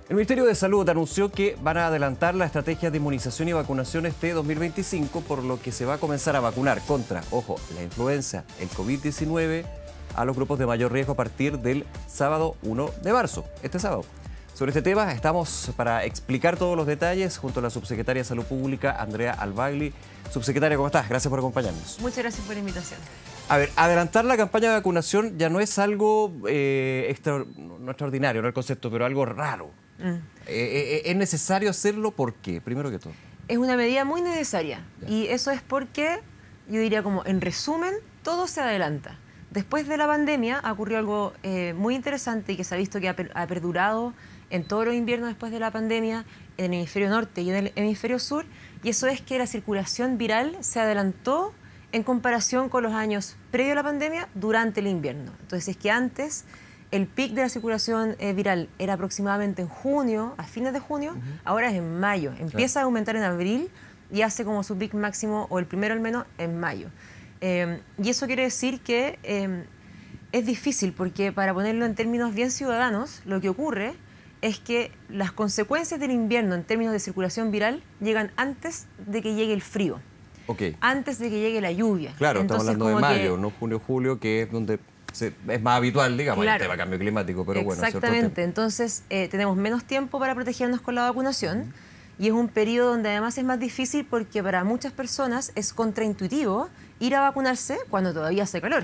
El Ministerio de Salud anunció que van a adelantar la estrategia de inmunización y vacunación este 2025, por lo que se va a comenzar a vacunar contra, ojo, la influenza, el COVID-19, a los grupos de mayor riesgo a partir del sábado 1 de marzo, este sábado. Sobre este tema estamos para explicar todos los detalles junto a la subsecretaria de Salud Pública, Andrea Albagli. Subsecretaria, ¿cómo estás? Gracias por acompañarnos. Muchas gracias por la invitación. A ver, adelantar la campaña de vacunación ya no es algo no extraordinario, no el concepto, pero algo raro. ¿Es necesario hacerlo? ¿Por qué? Primero que todo. Es una medida muy necesaria. Ya. Y eso es porque, yo diría como, en resumen, todo se adelanta. Después de la pandemia ocurrió algo muy interesante y que se ha visto que ha perdurado en todos los inviernos después de la pandemia, en el hemisferio norte y en el hemisferio sur, y eso es que la circulación viral se adelantó en comparación con los años previos a la pandemia durante el invierno. Entonces, es que antes el pic de la circulación viral era aproximadamente en junio, a fines de junio, ahora es en mayo. Empieza a aumentar en abril y hace como su pic máximo, o el primero al menos, en mayo. Y eso quiere decir que es difícil, porque para ponerlo en términos bien ciudadanos, lo que ocurre es que las consecuencias del invierno en términos de circulación viral llegan antes de que llegue el frío. Okay. Antes de que llegue la lluvia. Claro, entonces, estamos hablando de mayo, no junio, julio, que es donde es más habitual, digamos, claro, el tema de cambio climático, pero bueno. Exactamente, entonces tenemos menos tiempo para protegernos con la vacunación y es un periodo donde además es más difícil porque para muchas personas es contraintuitivo ir a vacunarse cuando todavía hace calor.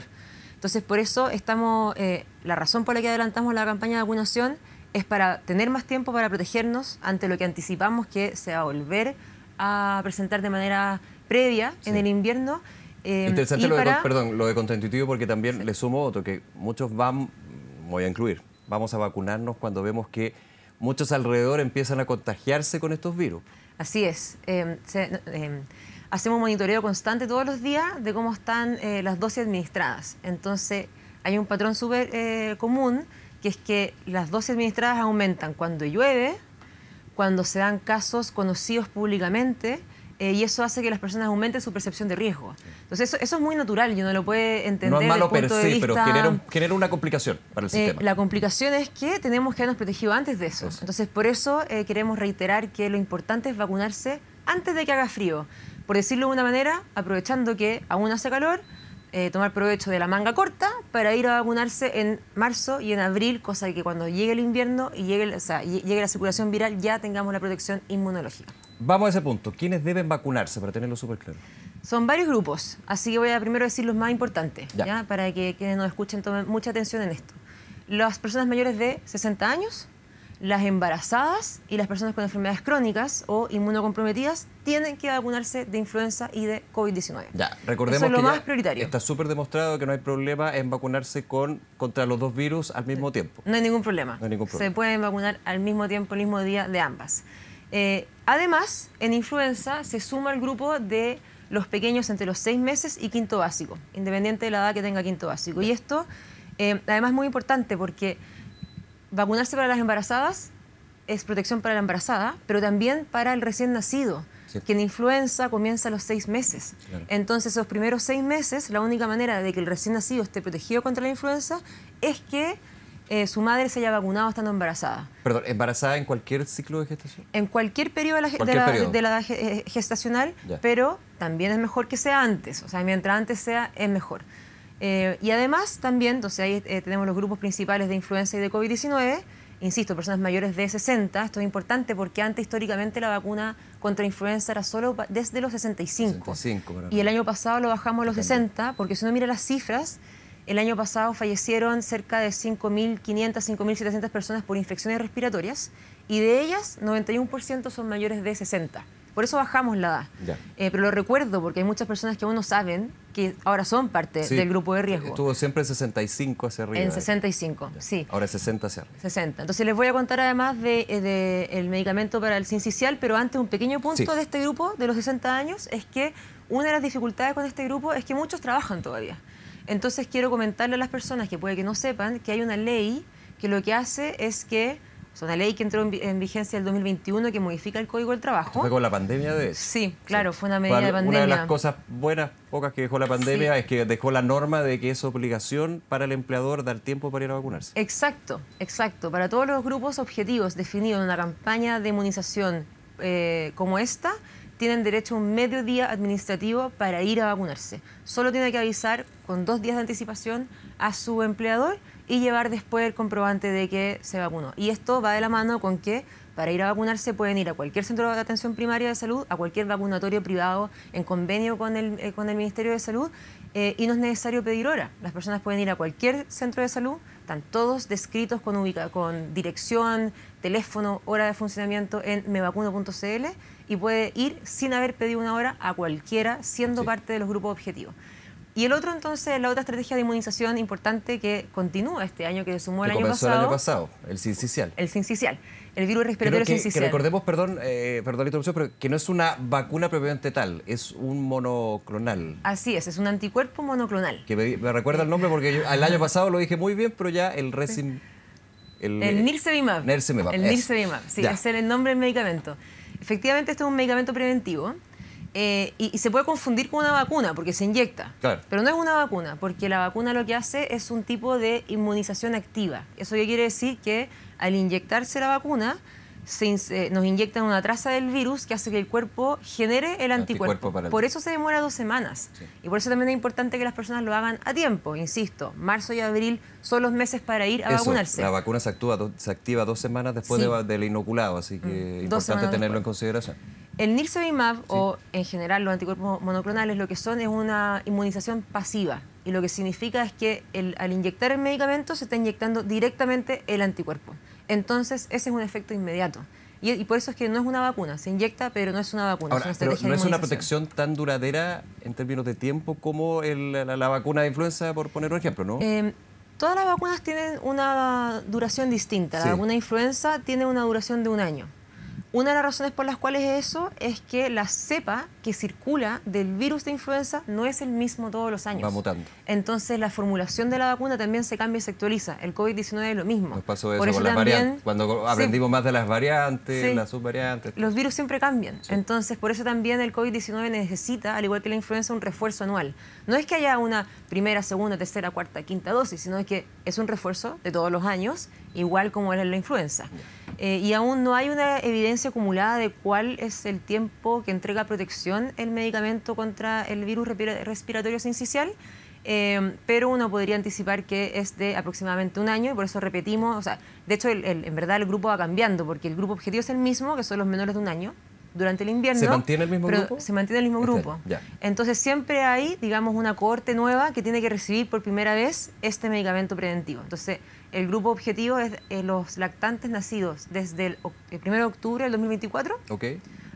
Entonces, por eso estamos, la razón por la que adelantamos la campaña de vacunación es para tener más tiempo para protegernos ante lo que anticipamos que se va a volver a presentar de manera previa en el invierno. Interesante lo de contraintuitivo, porque también le sumo otro, que muchos voy a incluir, vamos a vacunarnos cuando vemos que muchos alrededor empiezan a contagiarse con estos virus. Así es. Hacemos monitoreo constante todos los días de cómo están las dosis administradas. Entonces, hay un patrón súper común, que es que las dosis administradas aumentan cuando llueve, cuando se dan casos conocidos públicamente, y eso hace que las personas aumenten su percepción de riesgo. Entonces, eso es muy natural y uno lo puede entender. No es malo per se, pero genera una complicación para el sistema. La complicación es que tenemos que habernos protegido antes de eso. Entonces, por eso queremos reiterar que lo importante es vacunarse antes de que haga frío. Por decirlo de una manera, aprovechando que aún hace calor, tomar provecho de la manga corta para ir a vacunarse en marzo y en abril, cosa que cuando llegue el invierno y llegue la circulación viral ya tengamos la protección inmunológica. Vamos a ese punto. ¿Quiénes deben vacunarse, para tenerlo súper claro? Son varios grupos, así que voy a primero decir los más importantes, ¿ya? Para que quienes nos escuchen tomen mucha atención en esto. Las personas mayores de 60 años, las embarazadas y las personas con enfermedades crónicas o inmunocomprometidas tienen que vacunarse de influenza y de COVID-19. Ya, recordemos eso es lo que más prioritario. Está súper demostrado que no hay problema en vacunarse contra los dos virus al mismo tiempo. No hay ningún problema. No hay ningún problema. Se pueden vacunar al mismo tiempo, el mismo día de ambas. Además, en influenza se suma el grupo de los pequeños entre los 6 meses y quinto básico, independiente de la edad que tenga quinto básico. Y esto, además, es muy importante porque vacunarse para las embarazadas es protección para la embarazada, pero también para el recién nacido, que en influenza comienza a los 6 meses. Claro. Entonces, esos primeros 6 meses, la única manera de que el recién nacido esté protegido contra la influenza es que su madre se haya vacunado estando embarazada. Perdón, ¿embarazada en cualquier ciclo de gestación? En cualquier periodo de la edad gestacional, pero también es mejor que sea antes. O sea, mientras antes sea, es mejor. Y además también, entonces ahí tenemos los grupos principales de influenza y de COVID-19, insisto, personas mayores de 60, esto es importante porque antes históricamente la vacuna contra influenza era solo desde los 65. Y el año pasado lo bajamos a los 60, porque si uno mira las cifras, el año pasado fallecieron cerca de 5.500, 5.700 personas por infecciones respiratorias y de ellas 91% son mayores de 60. Por eso bajamos la edad. Pero lo recuerdo porque hay muchas personas que aún no saben que ahora son parte del grupo de riesgo. Estuvo siempre en 65 hacia arriba. En 65, sí. Ahora es 60 hacia arriba. 60. Entonces les voy a contar además del medicamento para el sincicial, pero antes un pequeño punto de este grupo de los 60 años es que una de las dificultades con este grupo es que muchos trabajan todavía. Entonces quiero comentarle a las personas que puede que no sepan que hay una ley que lo que hace es que Es una ley que entró en vigencia el 2021 que modifica el Código del Trabajo. ¿Esto fue con la pandemia de eso? Sí, claro, fue una medida de pandemia. Una de las cosas buenas, pocas que dejó la pandemia, es que dejó la norma de que es obligación para el empleador dar tiempo para ir a vacunarse. Exacto, exacto. Para todos los grupos objetivos definidos en una campaña de inmunización como esta, tienen derecho a un medio día administrativo para ir a vacunarse. Solo tiene que avisar con 2 días de anticipación a su empleador y llevar después el comprobante de que se vacunó. Y esto va de la mano con que para ir a vacunarse pueden ir a cualquier centro de atención primaria de salud, a cualquier vacunatorio privado en convenio con el Ministerio de Salud, y no es necesario pedir hora. Las personas pueden ir a cualquier centro de salud, están todos descritos con dirección, teléfono, hora de funcionamiento en mevacuno.cl y puede ir sin haber pedido una hora a cualquiera, siendo parte de los grupos objetivos. Y el otro, entonces, la otra estrategia de inmunización importante que continúa este año, que se sumó el año pasado. El año pasado, el sincicial. El sincicial, el virus respiratorio sincicial. Que recordemos, perdón la interrupción, pero que no es una vacuna propiamente tal, es un monoclonal. Así es un anticuerpo monoclonal. Que me recuerda el nombre porque yo, el año pasado lo dije muy bien, pero ya el Resin... El Nirsevimab. El Nirsevimab, sí, ese es el nombre del medicamento. Efectivamente, este es un medicamento preventivo. Y se puede confundir con una vacuna porque se inyecta, claro. Pero no es una vacuna porque la vacuna lo que hace es un tipo de inmunización activa. ¿Eso qué quiere decir? Que al inyectarse la vacuna nos inyectan una traza del virus que hace que el cuerpo genere el anticuerpo. Por eso se demora 2 semanas. Sí. Y por eso también es importante que las personas lo hagan a tiempo. Insisto, marzo y abril son los meses para ir a vacunarse. La vacuna se activa 2 semanas después del inoculado, así que es importante tenerlo en consideración. El Nirsevimab, o en general los anticuerpos monoclonales, lo que son es una inmunización pasiva. Y lo que significa es que al inyectar el medicamento se está inyectando directamente el anticuerpo. Entonces, ese es un efecto inmediato. Y por eso es que no es una vacuna. Se inyecta, pero no es una vacuna. Ahora, es una pero no es una protección tan duradera en términos de tiempo como la vacuna de influenza, por poner un ejemplo, ¿no? Todas las vacunas tienen una duración distinta. La vacuna de influenza tiene una duración de 1 año. Una de las razones por las cuales eso es que la cepa que circula del virus de influenza no es el mismo todos los años. Va mutando. Entonces la formulación de la vacuna también se cambia y se actualiza. El COVID-19 es lo mismo. Nos pasó eso con las variantes. Cuando aprendimos más de las variantes, las subvariantes. Los virus siempre cambian. Sí. Entonces por eso también el COVID-19 necesita, al igual que la influenza, un refuerzo anual. No es que haya una primera, segunda, tercera, cuarta, quinta dosis, sino que es un refuerzo de todos los años, igual como era la influenza. Y aún no hay una evidencia acumulada de cuál es el tiempo que entrega protección el medicamento contra el virus respiratorio sincicial, pero uno podría anticipar que es de aproximadamente 1 año y por eso repetimos, o sea, de hecho en verdad el grupo va cambiando porque el grupo objetivo es el mismo, que son los menores de 1 año. Durante el invierno. ¿Se mantiene el mismo grupo? Se mantiene el mismo grupo. Entonces siempre hay, digamos, una cohorte nueva que tiene que recibir por primera vez este medicamento preventivo. Entonces el grupo objetivo es los lactantes nacidos desde el 1 de octubre del 2024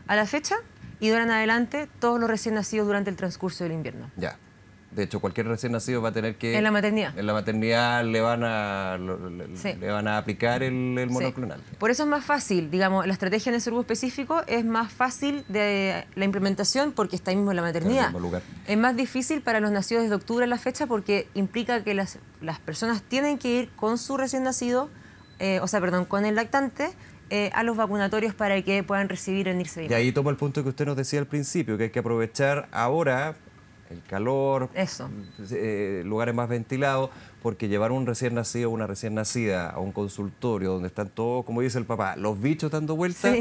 a la fecha y de ahora en adelante todos los recién nacidos durante el transcurso del invierno. Ya. De hecho, cualquier recién nacido va a tener que... En la maternidad. En la maternidad le van a aplicar el monoclonal. Sí. Por eso es más fácil, digamos, la estrategia en ese grupo específico es más fácil de la implementación porque está ahí mismo en la maternidad. En el mismo lugar. Es más difícil para los nacidos desde octubre a la fecha porque implica que las personas tienen que ir con su recién nacido, con el lactante, a los vacunatorios para que puedan recibir el Nirsevimab. Y ahí toma el punto que usted nos decía al principio, que hay que aprovechar ahora el calor, lugares más ventilados, porque llevar un recién nacido o una recién nacida a un consultorio donde están todos, como dice el papá, los bichos dando vueltas,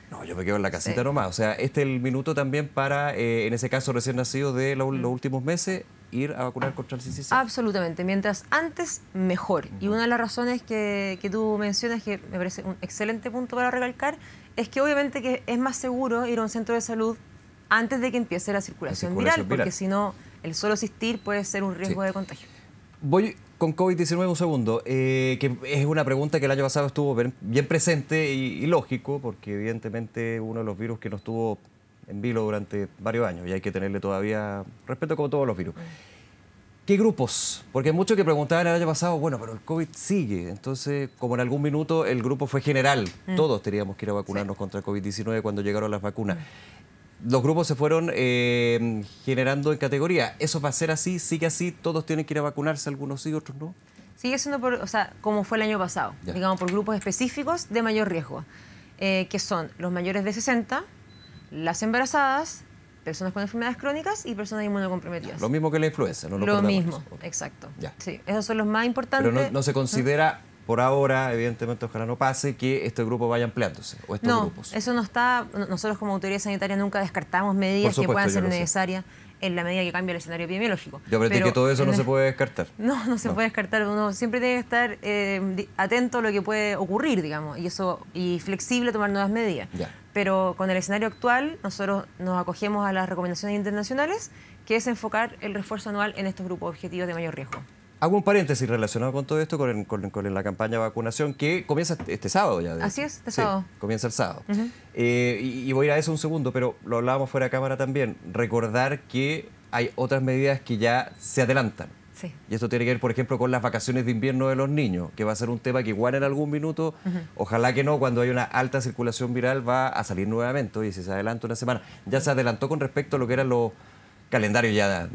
no, yo me quedo en la casita nomás. O sea, este es el minuto también para, en ese caso, recién nacidos de los últimos meses, ir a vacunar contra el sincicial. Absolutamente. Mientras antes, mejor. Y una de las razones que tú mencionas, que me parece un excelente punto para recalcar, es que obviamente que es más seguro ir a un centro de salud antes de que empiece la circulación viral, porque si no, el solo asistir puede ser un riesgo de contagio. Voy con COVID-19 un segundo, que es una pregunta que el año pasado estuvo bien presente y lógico, porque evidentemente uno de los virus que nos estuvo en vilo durante varios años y hay que tenerle todavía respeto como todos los virus. ¿Qué grupos? Porque hay muchos que preguntaban el año pasado, bueno, pero el COVID sigue. Entonces, como en algún minuto el grupo fue general, todos teníamos que ir a vacunarnos contra el COVID-19 cuando llegaron las vacunas. Los grupos se fueron generando en categoría. ¿Eso va a ser así? ¿Sigue así? ¿Todos tienen que ir a vacunarse? ¿Algunos sí, otros no? Sigue siendo o sea, como fue el año pasado, Ya. digamos, por grupos específicos de mayor riesgo, que son los mayores de 60, las embarazadas, personas con enfermedades crónicas y personas inmunocomprometidas. Lo mismo que la influenza, no nos Lo perdamos mismo, eso. exacto. Ya. Sí, esos son los más importantes. Pero no se considera, por ahora, evidentemente, ojalá no pase, que este grupo vaya ampliándose, o estos No, grupos. eso no está. Nosotros como autoridad sanitaria nunca descartamos medidas Por supuesto, que puedan yo ser lo sé. necesarias en la medida que cambie el escenario epidemiológico. Yo aprendí Pero que todo eso no se puede descartar. No se puede descartar. Uno siempre tiene que estar atento a lo que puede ocurrir, digamos, y flexible a tomar nuevas medidas. Ya. Pero con el escenario actual, nosotros nos acogemos a las recomendaciones internacionales, que es enfocar el refuerzo anual en estos grupos objetivos de mayor riesgo. Hago un paréntesis relacionado con todo esto, con la campaña de vacunación que comienza este sábado ya. Así es, este sábado. Comienza el sábado. Y voy a ir a eso un segundo, pero lo hablábamos fuera de cámara también. Recordar que hay otras medidas que ya se adelantan. Sí. Y esto tiene que ver, por ejemplo, con las vacaciones de invierno de los niños, que va a ser un tema que igual en algún minuto, ojalá que no, cuando hay una alta circulación viral va a salir nuevamente. Y si se adelanta una semana, ya se adelantó con respecto a lo que eran los calendarios ya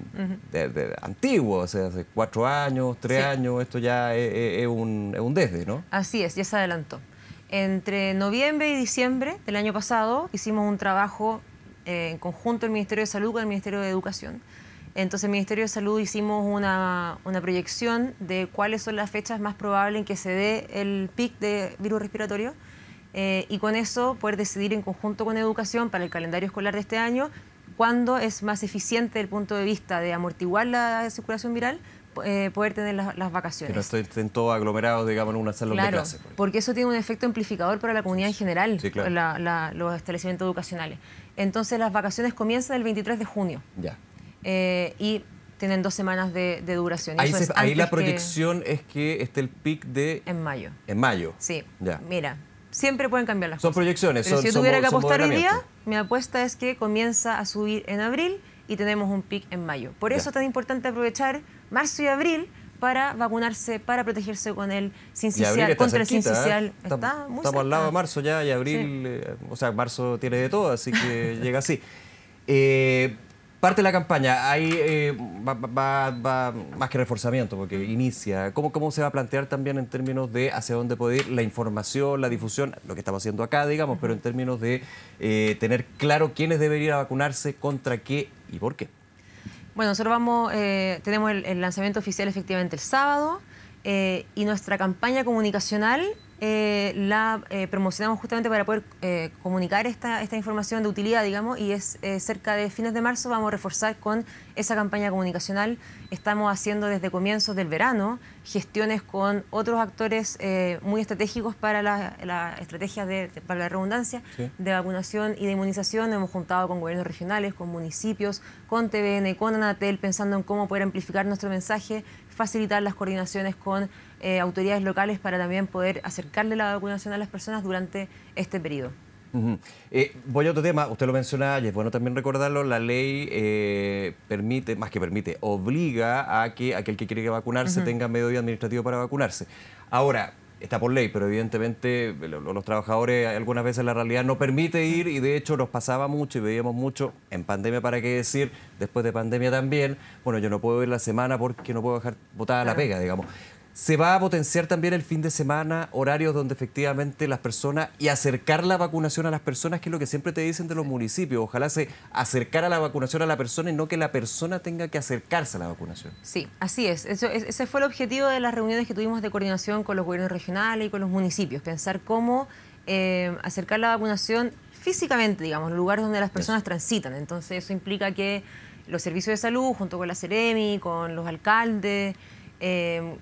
antiguos, o sea, hace 4 años, 3 años, esto ya es un desde, ¿no? Así es, ya se adelantó. Entre noviembre y diciembre del año pasado hicimos un trabajo en conjunto el Ministerio de Salud con el Ministerio de Educación. Entonces, el Ministerio de Salud hicimos una proyección de cuáles son las fechas más probables en que se dé el pic de virus respiratorio y con eso poder decidir en conjunto con Educación para el calendario escolar de este año cuándo es más eficiente desde el punto de vista de amortiguar la circulación viral, poder tener las vacaciones. Que no estén todos aglomerados, digamos, en una sala de clase. Porque eso tiene un efecto amplificador para la comunidad en general, Sí, claro. los establecimientos educacionales. Entonces, las vacaciones comienzan el 23 de junio. Ya. Y tienen 2 semanas de duración. Ahí, Eso es ahí la antes proyección es que esté el pic de... En mayo. En mayo. Sí. Ya. Mira, siempre pueden cambiar las Son cosas. proyecciones, Pero son- si yo son tuviera mo- que son apostar hoy día, modelamientos. mi apuesta es que comienza a subir en abril y tenemos un pic en mayo. Por Ya. eso es tan importante aprovechar marzo y abril para vacunarse, para protegerse con el Y abril sincicial, está contra el cerquita, sincicial. ¿eh? Está muy Estamos al lado de cerca. marzo ya y abril, o sea, marzo tiene de todo, así que llega así. Parte de la campaña, ahí va más que reforzamiento, porque inicia. ¿Cómo se va a plantear también en términos de hacia dónde puede ir la información, la difusión, lo que estamos haciendo acá, digamos, pero en términos de tener claro quiénes deberían ir a vacunarse, contra qué y por qué? Bueno, nosotros tenemos el lanzamiento oficial efectivamente el sábado y nuestra campaña comunicacional la promocionamos justamente para poder comunicar esta información de utilidad, digamos, y es cerca de fines de marzo vamos a reforzar con esa campaña comunicacional. Estamos haciendo desde comienzos del verano gestiones con otros actores muy estratégicos para la estrategia para la redundancia, Sí. de vacunación y de inmunización. Hemos juntado con gobiernos regionales, con municipios, con TVN, con Anatel, pensando en cómo poder amplificar nuestro mensaje, facilitar las coordinaciones con autoridades locales para también poder acercarle la vacunación a las personas durante este periodo. Voy a otro tema, usted lo menciona y es bueno también recordarlo, la ley permite, más que permite, obliga a que aquel que quiere vacunarse tenga medio día administrativo para vacunarse. Ahora, está por ley, pero evidentemente los trabajadores algunas veces la realidad no permite ir y de hecho nos pasaba mucho y veíamos mucho en pandemia, para qué decir, después de pandemia también, bueno, yo no puedo ir la semana porque no puedo dejar botada la pega, digamos. ¿Se va a potenciar también el fin de semana, horarios donde efectivamente las personas, y acercar la vacunación a las personas, que es lo que siempre te dicen de los municipios? Ojalá se acercara la vacunación a la persona y no que la persona tenga que acercarse a la vacunación. Sí, así es. Ese fue el objetivo de las reuniones que tuvimos de coordinación con los gobiernos regionales y con los municipios, pensar cómo acercar la vacunación físicamente, digamos, los lugares donde las personas transitan. Entonces eso implica que los servicios de salud, junto con la Seremi, con los alcaldes,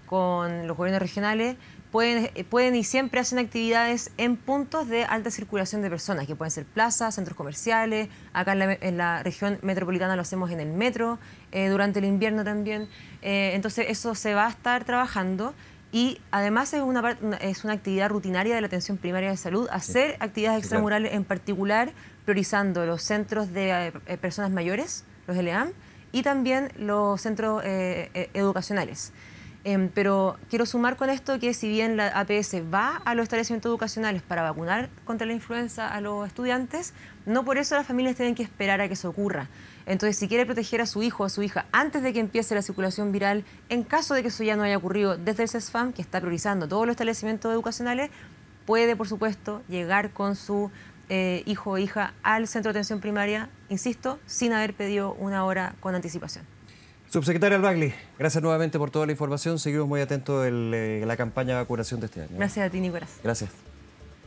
con los gobiernos regionales, pueden y siempre hacen actividades en puntos de alta circulación de personas, que pueden ser plazas, centros comerciales. Acá en la región metropolitana lo hacemos en el metro, durante el invierno también. Entonces eso se va a estar trabajando y además es una actividad rutinaria de la atención primaria de salud, hacer actividades extramurales, en particular priorizando los centros de personas mayores, los LEAM, y también los centros educacionales. Pero quiero sumar con esto que si bien la APS va a los establecimientos educacionales para vacunar contra la influenza a los estudiantes, no por eso las familias tienen que esperar a que eso ocurra. Entonces, si quiere proteger a su hijo o a su hija antes de que empiece la circulación viral, en caso de que eso ya no haya ocurrido desde el CESFAM, que está priorizando todos los establecimientos educacionales, puede, por supuesto, llegar con su hijo o hija al centro de atención primaria, insisto, sin haber pedido una hora con anticipación. Subsecretaria Albagli, gracias nuevamente por toda la información. Seguimos muy atentos en la campaña de vacunación de este año. Gracias a ti, Nicolás. Gracias.